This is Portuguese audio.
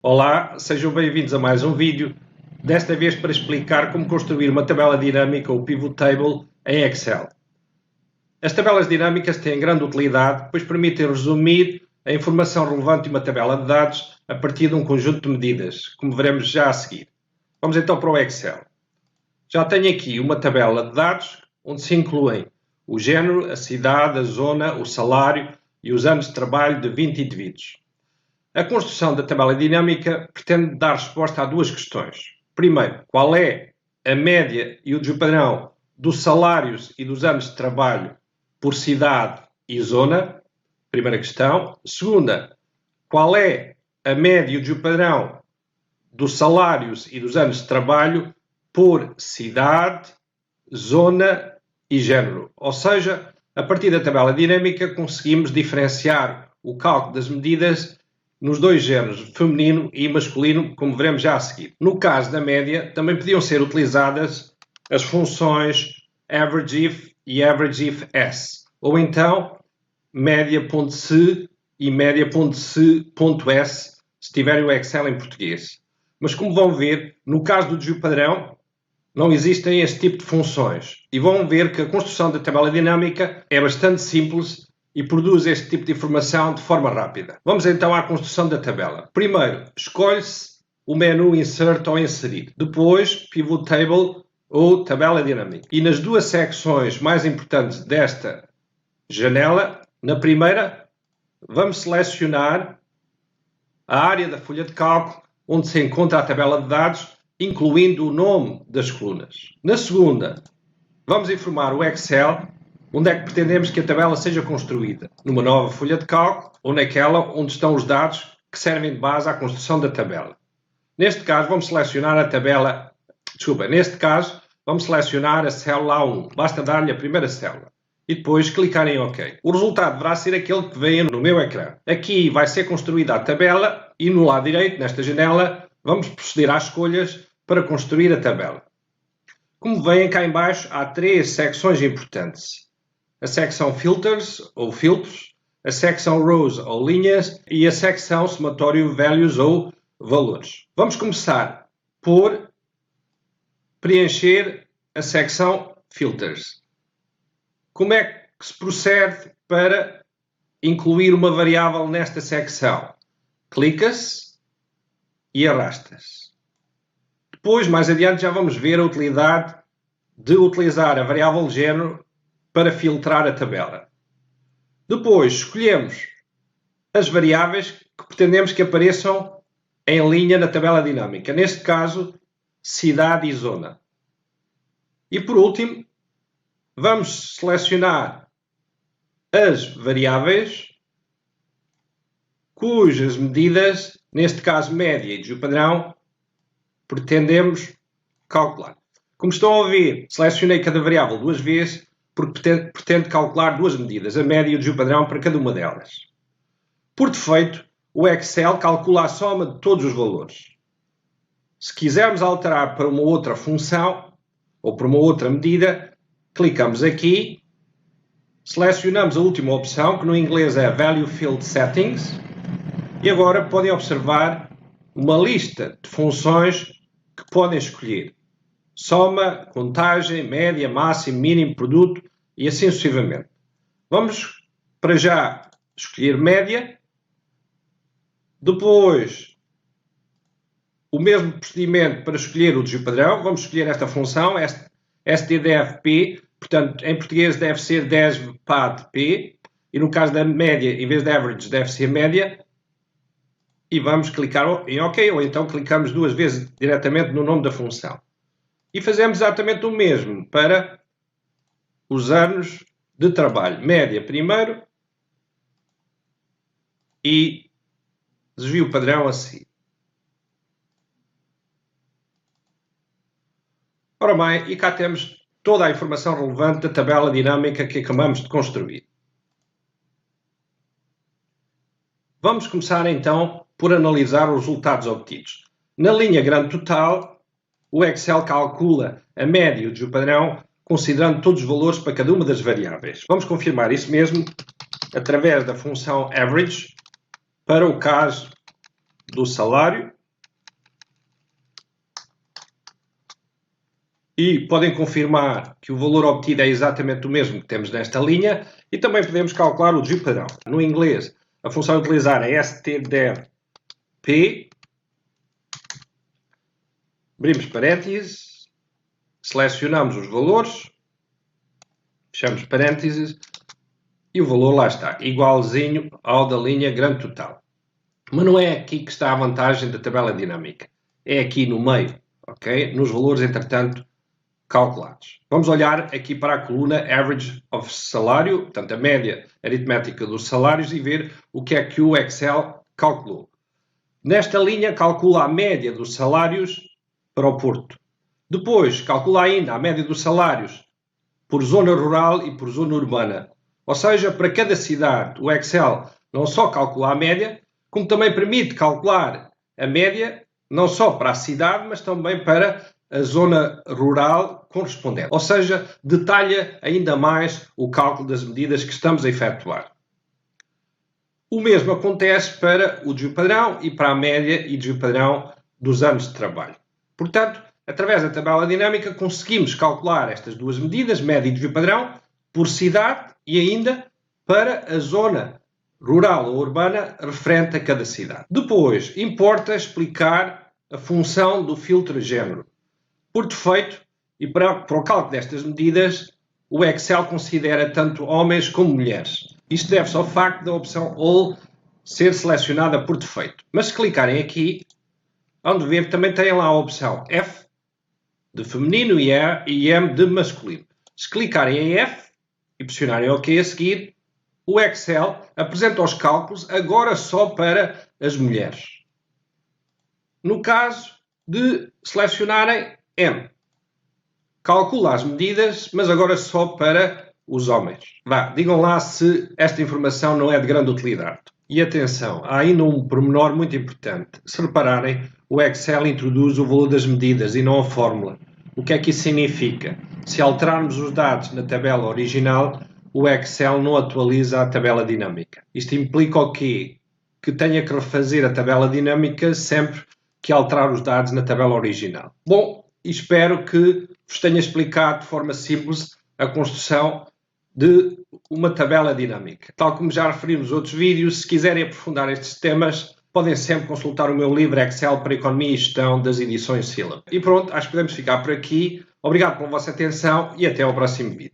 Olá, sejam bem-vindos a mais um vídeo, desta vez para explicar como construir uma tabela dinâmica ou pivot table em Excel. As tabelas dinâmicas têm grande utilidade, pois permitem resumir a informação relevante de uma tabela de dados a partir de um conjunto de medidas, como veremos já a seguir. Vamos então para o Excel. Já tenho aqui uma tabela de dados onde se incluem o género, a cidade, a zona, o salário e os anos de trabalho de 20 indivíduos. A construção da tabela dinâmica pretende dar resposta a duas questões. Primeiro, qual é a média e o padrão dos salários e dos anos de trabalho por cidade e zona? Primeira questão. Segunda, qual é a média e o padrão dos salários e dos anos de trabalho por cidade, zona e género? Ou seja, a partir da tabela dinâmica conseguimos diferenciar o cálculo das medidas nos dois géneros, feminino e masculino, como veremos já a seguir. No caso da média, também podiam ser utilizadas as funções averageIf e averageIfS, ou então média.se e média.se.s, se tiverem o Excel em português. Mas como vão ver, no caso do desvio padrão, não existem este tipo de funções. E vão ver que a construção da tabela dinâmica é bastante simples e produz este tipo de informação de forma rápida. Vamos então à construção da tabela. Primeiro, escolhe-se o menu Insert ou Inserir. Depois, Pivot Table ou Tabela Dinâmica. E nas duas secções mais importantes desta janela, na primeira, vamos selecionar a área da folha de cálculo onde se encontra a tabela de dados, incluindo o nome das colunas. Na segunda, vamos informar o Excel onde é que pretendemos que a tabela seja construída? Numa nova folha de cálculo ou naquela onde estão os dados que servem de base à construção da tabela. Neste caso, vamos selecionar a célula A1. Basta dar-lhe a primeira célula e depois clicar em OK. O resultado deverá ser aquele que vem no meu ecrã. Aqui vai ser construída a tabela e no lado direito, nesta janela, vamos proceder às escolhas para construir a tabela. Como veem cá em baixo, há três secções importantes. A secção Filters, ou filtros, a secção Rows, ou linhas, e a secção somatório Values, ou valores. Vamos começar por preencher a secção Filters. Como é que se procede para incluir uma variável nesta secção? Clica-se e arrasta-se. Depois, mais adiante, já vamos ver a utilidade de utilizar a variável género para filtrar a tabela. Depois escolhemos as variáveis que pretendemos que apareçam em linha na tabela dinâmica. Neste caso, cidade e zona. E por último, vamos selecionar as variáveis cujas medidas, neste caso média e desvio padrão, pretendemos calcular. Como estão a ver, selecionei cada variável duas vezes, porque pretende calcular duas medidas, a média e o desvio padrão para cada uma delas. Por defeito, o Excel calcula a soma de todos os valores. Se quisermos alterar para uma outra função ou para uma outra medida, clicamos aqui, selecionamos a última opção, que no inglês é Value Field Settings, e agora podem observar uma lista de funções que podem escolher. Soma, contagem, média, máximo, mínimo, produto e assim sucessivamente. Vamos para já escolher média. Depois, o mesmo procedimento para escolher o desvio padrão. Vamos escolher esta função, STDFP. Portanto, em português deve ser DESVPADP. E no caso da média, em vez de average, deve ser média. E vamos clicar em OK, ou então clicamos duas vezes diretamente no nome da função. E fazemos exatamente o mesmo para os anos de trabalho. Média primeiro e desvio padrão a seguir. Ora bem, e cá temos toda a informação relevante da tabela dinâmica que acabamos de construir. Vamos começar então por analisar os resultados obtidos. Na linha grande total, o Excel calcula a média e o desvio padrão, considerando todos os valores para cada uma das variáveis. Vamos confirmar isso mesmo através da função average para o caso do salário. E podem confirmar que o valor obtido é exatamente o mesmo que temos nesta linha. E também podemos calcular o desvio padrão. No inglês, a função a utilizar é stdevp. Abrimos parênteses. Selecionamos os valores. Fechamos parênteses. E o valor lá está, igualzinho ao da linha grande total. Mas não é aqui que está a vantagem da tabela dinâmica. É aqui no meio, ok? Nos valores, entretanto, calculados. Vamos olhar aqui para a coluna Average of Salário, portanto, a média aritmética dos salários, e ver o que é que o Excel calculou. Nesta linha, calcula a média dos salários para o Porto. Depois, calcula ainda a média dos salários por zona rural e por zona urbana. Ou seja, para cada cidade, o Excel não só calcula a média, como também permite calcular a média não só para a cidade, mas também para a zona rural correspondente. Ou seja, detalha ainda mais o cálculo das medidas que estamos a efetuar. O mesmo acontece para o desvio padrão e para a média e desvio padrão dos anos de trabalho. Portanto, através da tabela dinâmica conseguimos calcular estas duas medidas, média e desvio padrão, por cidade e ainda para a zona rural ou urbana referente a cada cidade. Depois, importa explicar a função do filtro género. Por defeito, e para o cálculo destas medidas, o Excel considera tanto homens como mulheres. Isto deve-se ao facto da opção All ser selecionada por defeito. Mas se clicarem aqui, onde ver, também têm lá a opção F de feminino e M de masculino. Se clicarem em F e pressionarem OK a seguir, o Excel apresenta os cálculos agora só para as mulheres. No caso de selecionarem M, calcula as medidas, mas agora só para os homens. Digam lá se esta informação não é de grande utilidade. E atenção, há ainda um pormenor muito importante. Se repararem, o Excel introduz o valor das medidas e não a fórmula. O que é que isso significa? Se alterarmos os dados na tabela original, o Excel não atualiza a tabela dinâmica. Isto implica o quê? Que tenha que refazer a tabela dinâmica sempre que alterar os dados na tabela original. Bom, espero que vos tenha explicado de forma simples a construção de uma tabela dinâmica. Tal como já referimos nos outros vídeos, se quiserem aprofundar estes temas, podem sempre consultar o meu livro Excel para Economia e Gestão das edições Syllab. E pronto, acho que podemos ficar por aqui. Obrigado pela vossa atenção e até ao próximo vídeo.